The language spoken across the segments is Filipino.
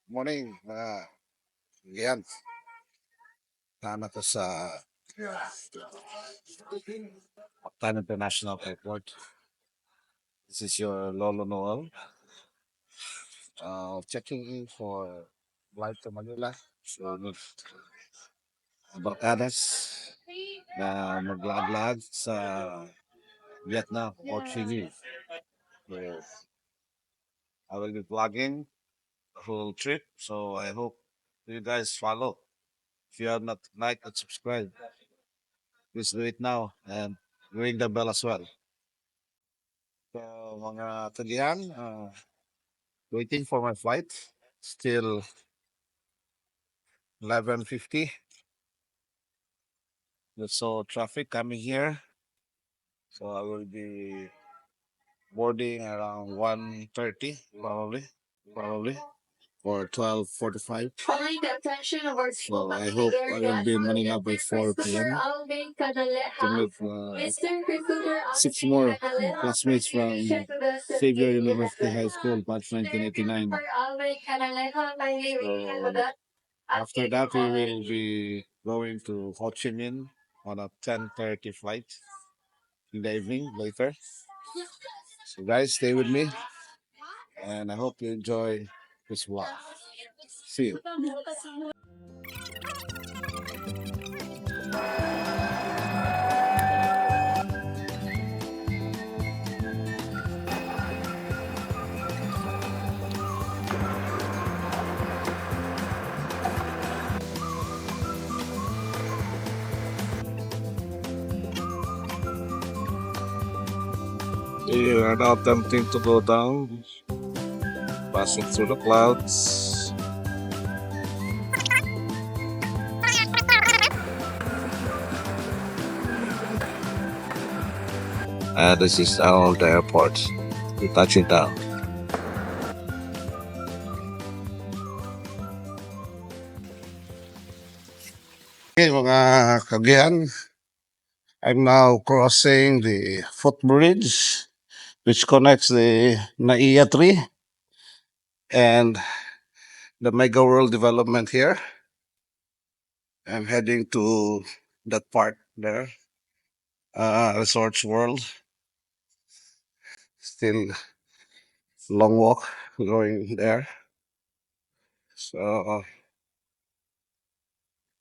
Morning, mga yan. Tama to sa Mactan International Airport. This is your Lolo Noel. Checking in for flight to Manila. So, Barkadas na mag-vlog sa Vietnam or Chile. Where I will be vlogging the whole trip. So I hope you guys follow. If you have not liked and subscribed, please do it now and ring the bell as well. So mga tagihan, waiting for my flight. Still 11:50. There's so traffic coming here. So I will be boarding around 1:30 probably or 12:45. So I hope I will be in Manila by 4 p.m. to meet six more classmates from Xavier University High School, batch 1989. So after that, we will be going to Ho Chi Minh on a 10:30 flight in the evening later. So guys, stay with me, and I hope you enjoy this vlog. See you. We are now attempting to go down, passing through the clouds. This is our the airport. We're touching down. Okay, mga kagihan, I'm now crossing the footbridge, which connects the Naiya tree and the Mega World development here. I'm heading to that part there, Resorts World. Still long walk going there. So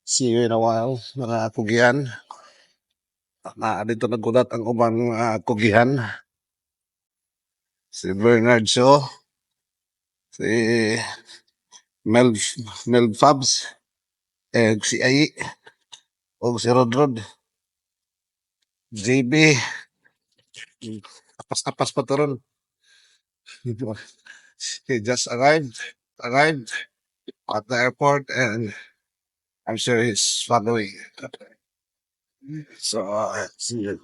see you in a while, mga kugihan. Dito nagulat ang ubang kugihan. Si Bernard Shaw, si Mel, Mel Fabs, si Ai, o si Rodrod, JB, apas-apas pa to ron. He just arrived at the airport, and I'm sure he's following. So, see you.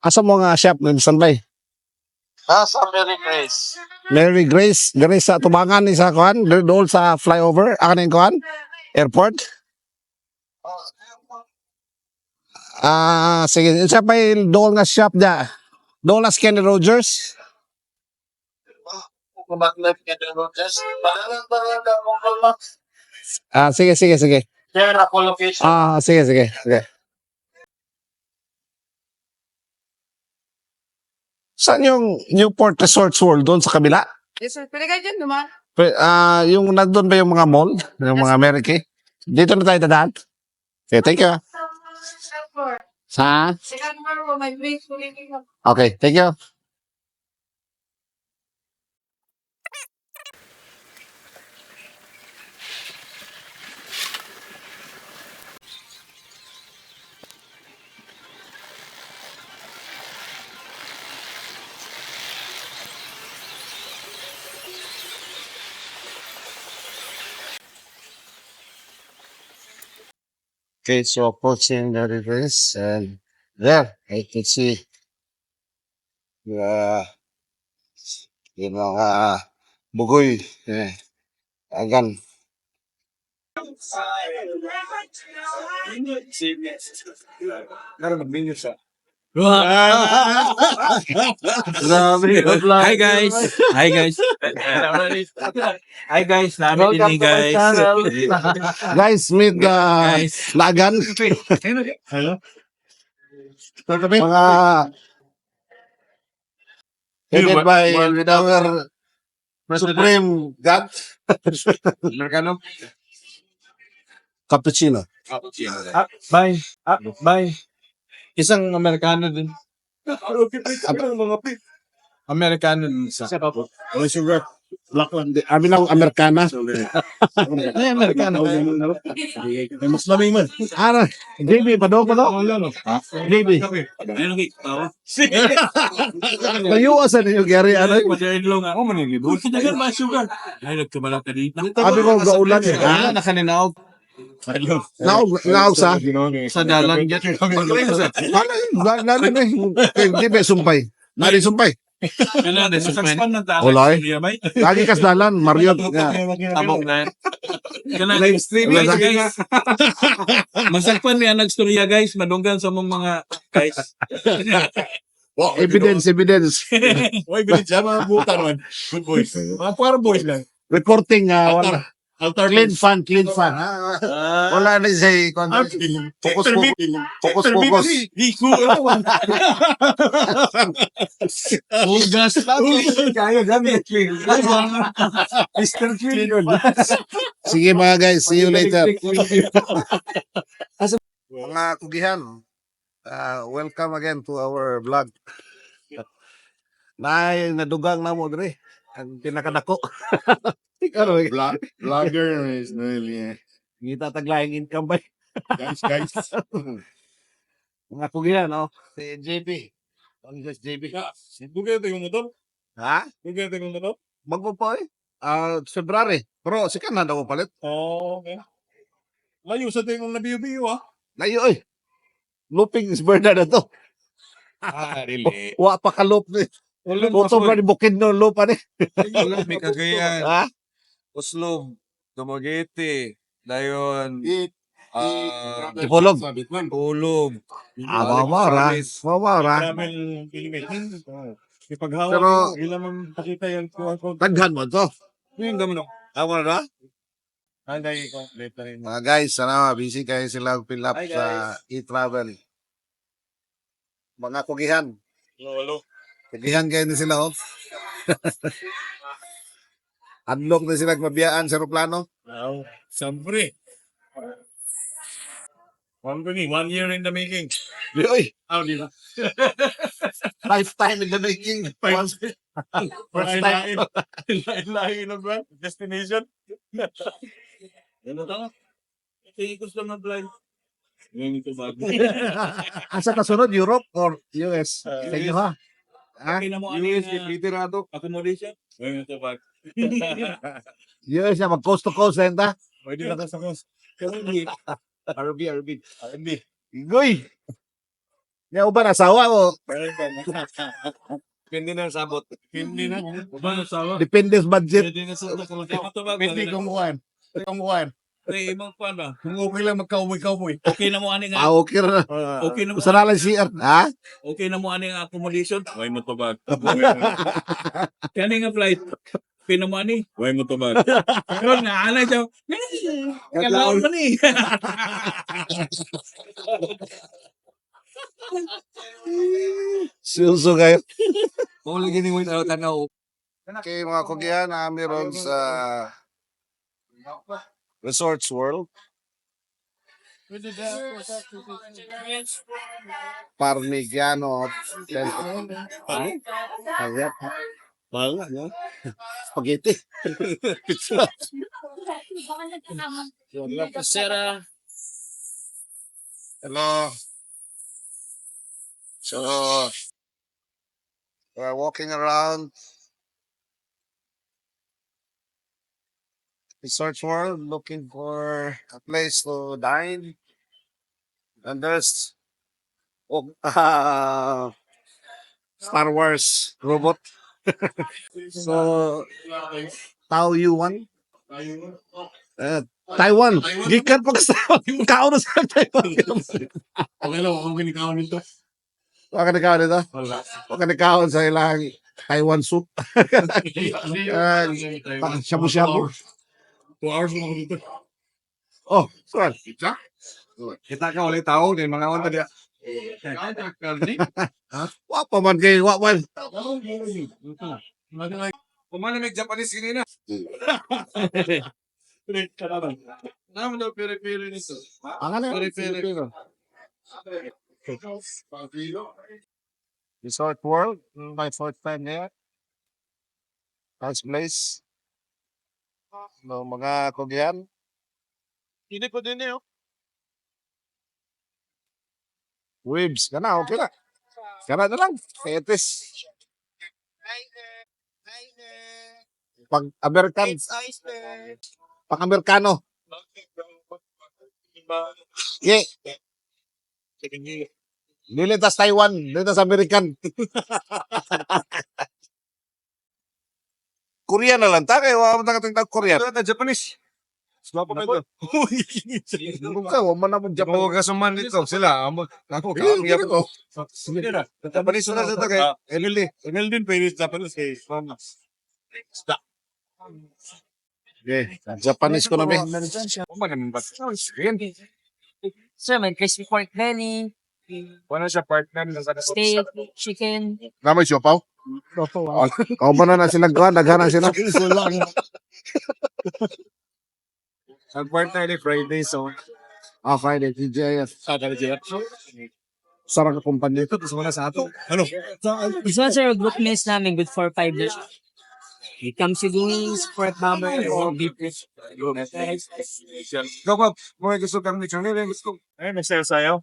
Asa mo nga chef ng standby? Sa Mary Grace. Mary Grace, diri sa tubangan ni sa kuan, doon sa flyover, akan kuan, airport. Sige, siya pa doon nga shop niya. Doon na Kenny Rogers. Kumaklap ka doon, Rogers. Parang Sige. share ako location. Sige. Saan yung Newport Resorts World doon sa kabila? Yes, sir. Pwede kayo dyan naman. Yung nandun ba yung mga mall, yung mga America? Dito na tayo dadaan. Okay, thank you. Sa? Second floor, may place. Okay, thank you. Okay, so approaching the reverse, and there I can see the yung mga bugoy, agan. Naran mag-menu siya. Grabe. Hi guys. Hi guys. Hi guys. Namin Welcome ini to my guys. channel. Guys, meet the Guys. Lagan. Hello. Mga headed by with our Supreme God. Americano. Cappuccino. Bye. Bye. Isang Amerikano din. Amerikano din isa. Oh, sugar. Black lang. Amin lang, Amerikana. Ay, Amerikano. May Muslim man. Ara, JB, pado. JB. Ayun kay tao. Layuasan ninyo, Gary. Ano? Padaylo nga ako manigibol. Dagan ma sugar. Ay nagkamala ka dito. Sabi ko, gaulan. Ah, nakaninaog. Naog sa? Sa dalan jet. Lalo na. Hindi ba sumpay? Nari sumpay. Ano na suspend ng taas. Olay. Lagi kas dalan, Marriott. Tabok na. Kana live streaming guys. Masakpan niya nagstorya guys, madunggan sa mong mga guys. Evidence. Oy, bilit siya, mga buta naman. Good boys. Mga power boys lang. Reporting, wala. Altar Clean fan. Wala na siya. Focus. Gas lang. Kaya gamit. Mr. Clean. Sige mga guys, see you later. Mga kugihan, welcome again to our vlog. Nadugang na mo dre. Ang pinakadako. Ano Vlogger is really, Ngita taglayang income ba? guys. Mga kugihan, no? Si JP. Ano guys, JP? Bugay ito yung motor? Ha? Bugay ito yung motor? Bago pa eh. February. Pero si kanan ako palit. Oo, okay. Layo sa tingong nabiyo-biyo, ah. Layo eh. Looping is birda na to. Really? Wa pa ka loop eh. Moto pa ni bukid no loop pa ni. Wala, may kagayan. Ha? Oslo, Dumaguete, Dayon, Ipolog. Ulog. Mawara. Maraming Pilipinas. Ipaghawak Pero- mo, ilan man pakita yan. Taghan mo to. Yung gamano. Amo na? Handay ko, later rin. Mga guys, sana busy kayo sila fill up Hi, sa e-travel. Mga kugihan. Lolo. Kugihan kayo na sila oh. Unlock na sila mabiyaan sa aeroplano. Wow. Siyempre. One year in the making. Di, oy, Oh, di ba? lifetime in the making. Once, first time. Lain-lain na ba? Destination? Ano to? Ikos lang na blind. Yung ito bago. Asa kasunod, Europe or US? Sa inyo ha? Ha? Okay na mo ano yung accommodation? Yung ito bago. US na mag coast to coast na ta. Pwede na ka sa kos. RB. Hindi. Igoy. Nga ba nasawa o? Depende na sa sabot. Hindi na. Ba na sawa? Depende sa budget. Pwede na sa ito. Hindi kumuhan. Kumuhan. Ay, imong pa na. Kung okay lang magka-uwi-ka-uwi. Okay na mo ani nga. Okay na. Okay na mo. Usa na lang CR. Ha? Okay na mo ani nga accommodation. Way mo to bag. Kani nga flight. Okay na mo ani. Way mo to bag. Pero nga ana siya. Kalaon man ni. Suso kayo. Mo lagi ni win out tanaw. Okay mga kugihan, meron sa Resorts World. Parmigiano. Ayan. Mahal nga, no? Spaghetti. Pizza. Sera. Hello. So, we're walking around Resorts World looking for a place to dine. And there's Star Wars robot. So, Tao Yuan. Taiwan. Gikan pa sa kaon sa Taiwan. Okay lang, kung kinikawin nito. Wala ka nagkaon dito? Wala ka nagkaon sa ilang Taiwan soup. Shabu-shabu. 2 hours mo dito. Oh, saan? Kita ka ulit tao, din mga onda dia. Wa pa man kay wa man. Kumalamig Japanese kanina. Naman daw pere-pere nito. Ang ano? Pere-pere. Resort World, my fourth time there. Nice place. No, mga kogyan. Hindi ko din eh. Waves, kana, okay na. Kana na lang. Etes. Pag American, pag Amerikano. Yeah. Lilitas Taiwan, lilitas American. Korean na lang. Takay, wala mo tag Korean. Ito na Japanese. Swapa pa ito. Ikaw, wala na mo Japan. Japan ka suman dito sila. Ako ka. Hindi ko. Sige na. Japanese na sa tagay. Elili. Din pwede Japanese kay Okay, Japanese ko na ba? Kuma naman ba? Sige. Sir, may crispy pork belly, Wala siya partner na sa steak, chicken. Namay siopaw? Kau ba na sila gawa? Naghanap sila. Ang partner ni Friday so. Ah, Friday, TJS. Sarang kumpanya. Ito tapos wala sa ato. This one's our group meals namin, good for 5 days. It comes with wings, pork bumper, or beef. Ikaw pa, mga gusto kang ni Channel. Gusto. Ayun, nag-sale sa'yo.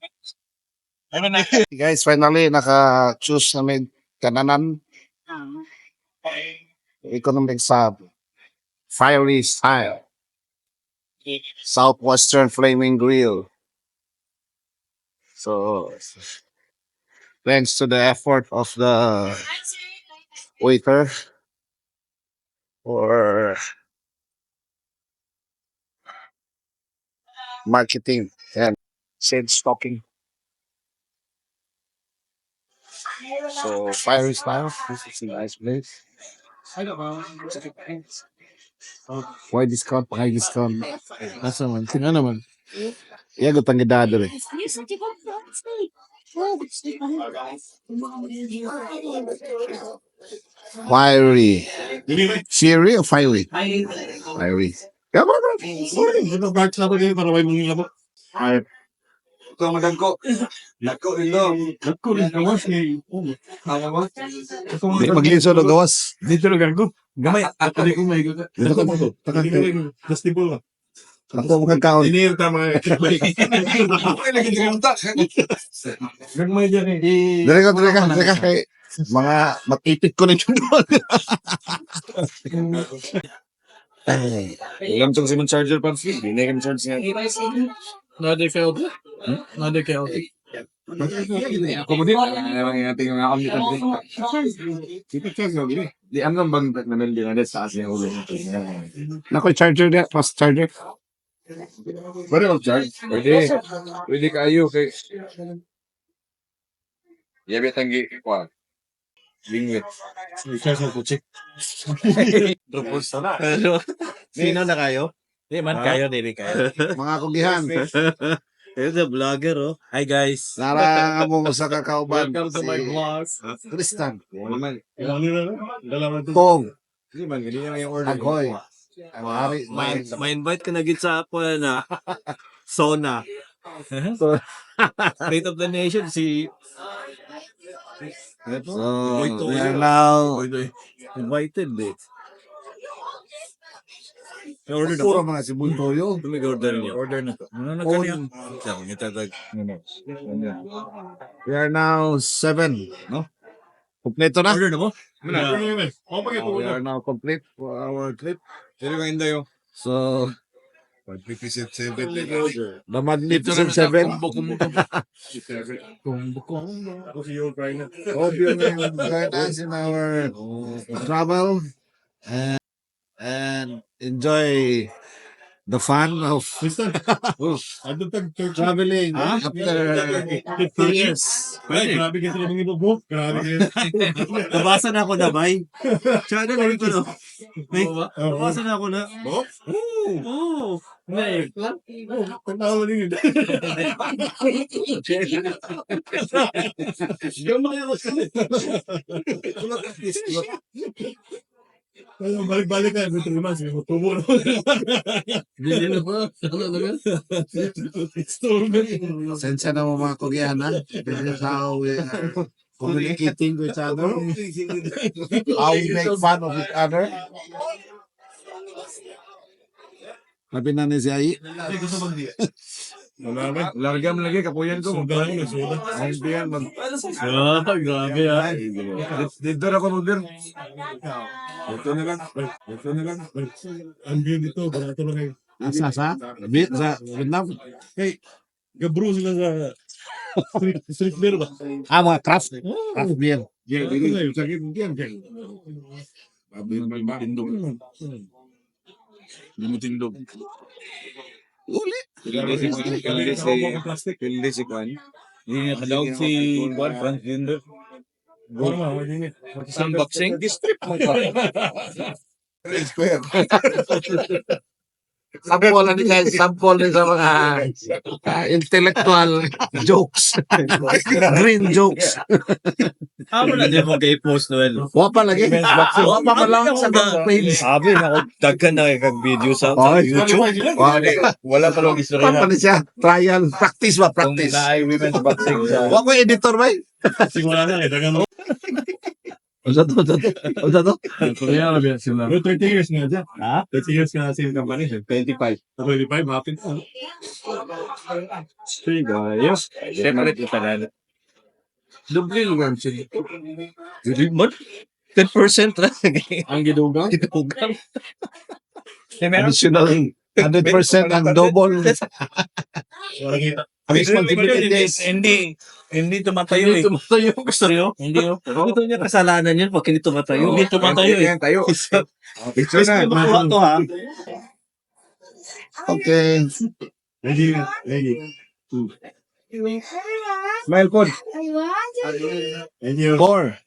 Ayun na. Guys, finally, naka-choose namin kananan. Economic sub. Fiery style. Southwestern Flaming Grill. So, thanks to the effort of the waiter or marketing and sales stocking. So, fiery style. This is a nice place. Why discount? High discount. Nasa naman? Sino naman? Iya, gutang gidado eh. Fiery. Fiery or fiery? Fiery. Come on. Ito parts na ko din para may mga labo. Ito ang madangko. Dako ito. Ako rin kawas ni. Tama mo? Di magliso na gawas. Dito lang ako. Gamay. Ako rin kumay ko. Dito ka mo. Festival ba? Ako mga kaon. Ini yung tama. Okay, lagi din ang tak. Gamay dyan eh. Dire ka. Kay mga matipid ko na yung doon. Alam tong Simon Charger pa. Hindi na kami charge niya. Nade kayo. Nade kayo. Ako mo din. Ang ating mga kamit ang din. Kita check mo gini. Di ano bang naman din na sa asin ulo. Nako charger dia, fast charger. Pwede mag charge? Pwede. Pwede kayo kay. Yabi tanggi kwa. Lingwit. Charge mo kuchik. Tapos na. Sino na kayo? Di man kayo, dili kayo. Mga kugihan. It's a vlogger, oh. Hi, guys. Narang mo sa kakauban. Welcome to my vlog. Tristan. Naman. Dalawa to. Kong. Hindi man, hindi naman yung order. Agoy. Ari. Ma-invite ka na gid sa ako na Sona. State of the Nation si So, we are now invited eh. Order na puro ko. mga sibuntoyo. Order niyo. Order na to. Ano na kanya? Sa ngitatag. We are now 7. No? Kompleto na. Order na mo? We are now complete for our trip. Pero yung inday yung. So, Magpipisit sa ibit. the Magnificent 7. Ako si Yo Ukraine. Hope you will join us in our travel and enjoy the fun of Tristan, ano tag church? traveling Ha? after 50 years. Ay, grabe ka sa mga book. Grabe ka. Nabasa na ako na, bay. Tsaka na lang ito, no? May, Oo. nabasa na ako na. Bo? Oo. May, Tanawa din yun. Balik-balik ka. Ito naman. Sige, tubo na. Sensya na mo mga kugihan, ha? This is how we are communicating with each other. How we make fun of each other. Sabi na ni si Ai. Wala ba? Larga mo lagi, kapuyan ko. Suda mo na, suda. Ang biyan, Grabe ah. dito na ko mag-beer. Ito na lang. Ang beer dito, barato lang kayo. Sa Vietnam. Gabro sila sa street beer ba? Mga craft beer. Sakit yan. Tindog. Hindi mo tindog. Hindi si Kwan. Hindi niya kadawag si Juan Transgender. Unboxing? Distrip mo pa. Sample ni guys, sample ni sa mga intellectual jokes. Green jokes. Amo na din mo kay-post Noel. Wapa lagi. Wapa pa lang sa page. Sabi na ako, dagkan na kag video sa Oh, YouTube. Wala pa lang istorya Wapa na. na siya. Trial. Practice ba? Kung Practice. naay women's boxing sa... Wako editor ba? Sigura na eh. Dagan mo. Unsa to? Kaya na biya sila. 30 years nga dyan. Ha? 30 years nga sa company. 25. 25, happy na. Sige, guys. Separate ito na. Doble lugar siya dito. Hindi man. 10% na. Ang gidugang. Gidugang. Meron Additional 100% ang double. Wala kita. Hindi tumatayo eh. tumatayo. Gusto nyo? Hindi oh. Ito niya kasalanan yun pag hindi tumatayo. Hindi tumatayo eh. Tayo. Picture na. Makuha to ha. Okay. Ready. Smile code. Thank you. 4.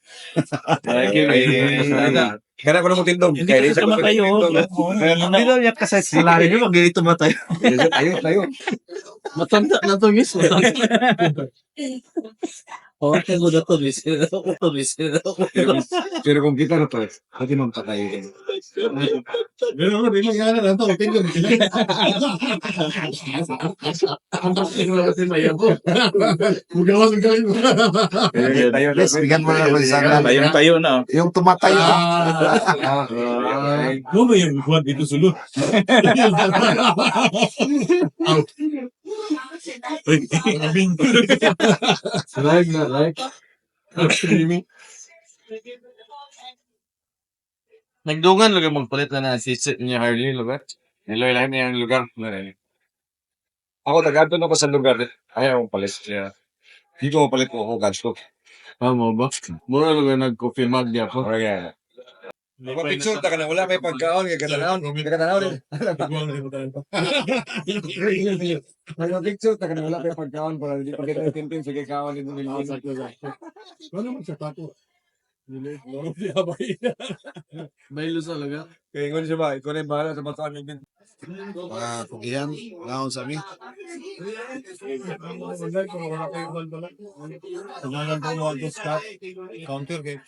Kaya ko na mo tindog. Hindi kasi tumatayo. Hindi daw niya kasalanan yun pag hindi tumatayo. Tayo. Matanda na to, miss. Okay, ko na to, miss. Pero kung kita na to, pati mong patayin. Pero ako, di magyana na ito. Tingnan. Ang bakit na kasi mayabo. Magawas ang galing mo. Yes, bigyan mo na ako isang Tayo na. yung tumatayo. Ano ba yung buwan dito sulod? Ay, abing. Like. Nagdungan lagi magpalit na sisit niya Harley lugar. Niloy lang niya ang lugar. Ako tagadon ako sa lugar. Ayaw kong palit siya. Di ko mapalit ko ako gasto. Mo ba? Mura lang nag-confirm di ako. Okay. Picture ta ka na wala may pagkaon kay katanawon. Picture ta ka na wala may pagkaon para di pa kita tintin sa kaon dito nila. Ano man sa tato? Loro di abay. Baylo sa laga. Kaya ngon siya ba, ikaw na yung bahala sa pagkaon din. Mga kugihan, ngaon sa amin. Tumalan ko mo ang stop counter kay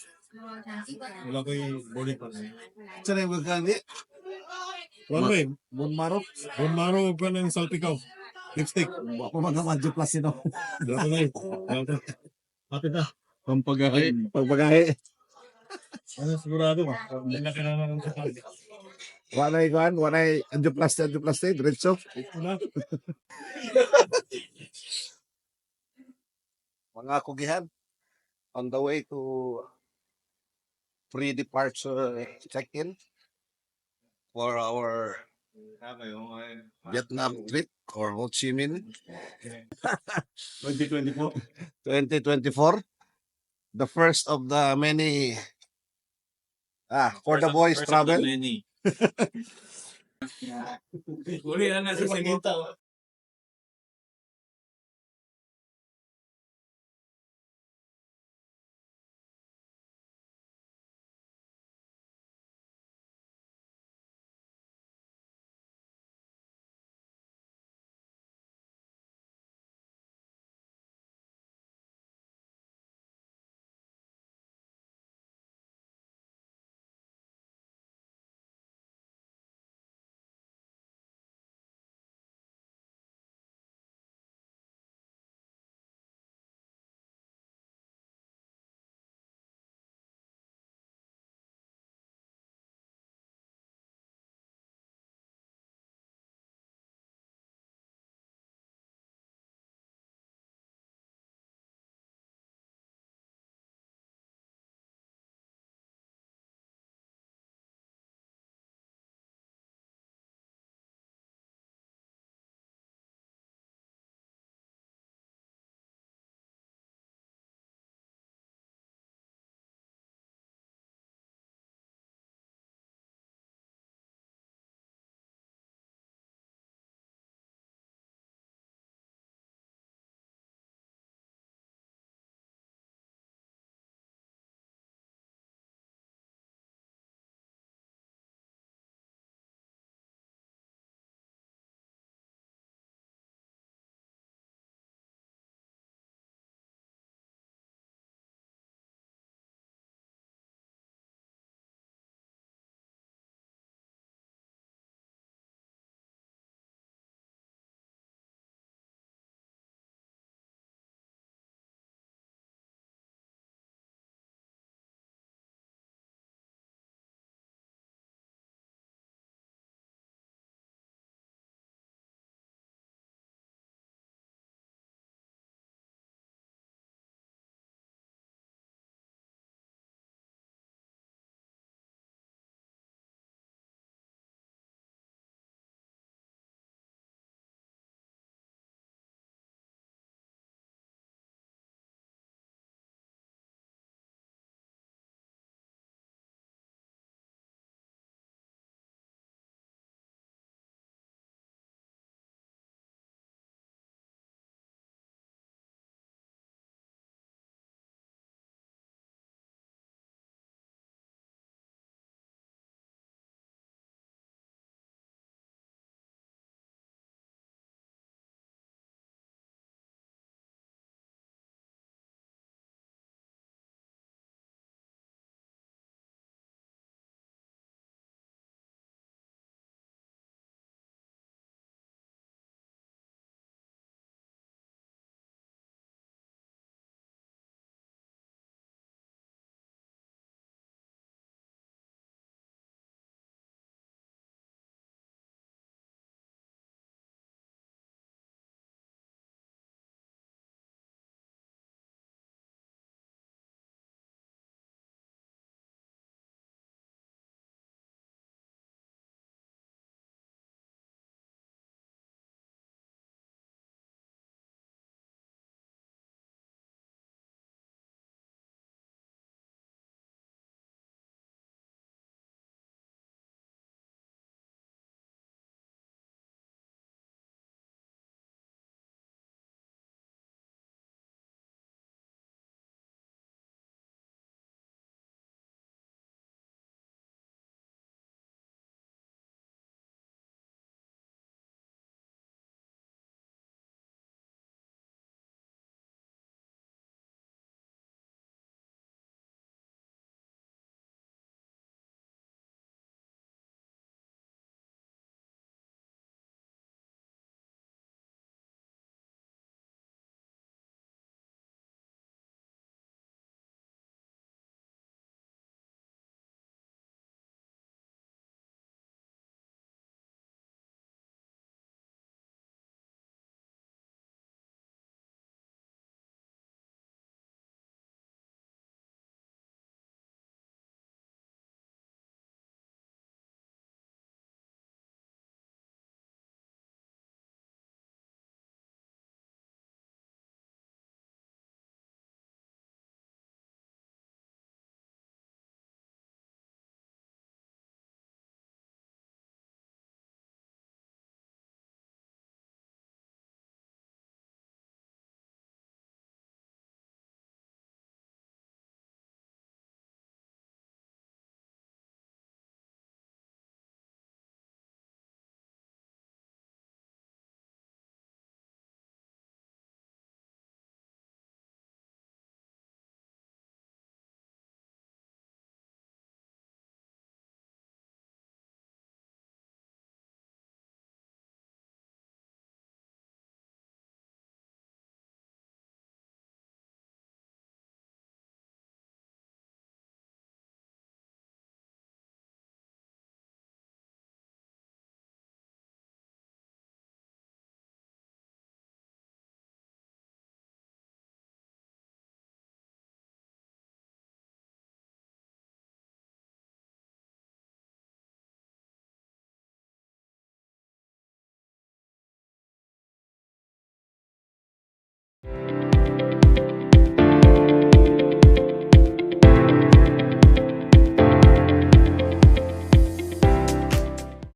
wala ko yung body pa. Saan yung magkandi? One way. Bunmarok. Bon maro ko ng salpikaw. Lipstick. Ako mga madyo plus ito. Dapat na yun. Hati na. Pagbagahe. Ano sigurado ba? Hindi na kailangan ng sakal. Wanay kuhan, wanay adyo plus diretso. Mga kugihan, on the way to pre-departure check-in for our Vietnam trip or Ho Chi Minh 2024. 2024. The first of the many for the boys travel. Uli na sa Cebu.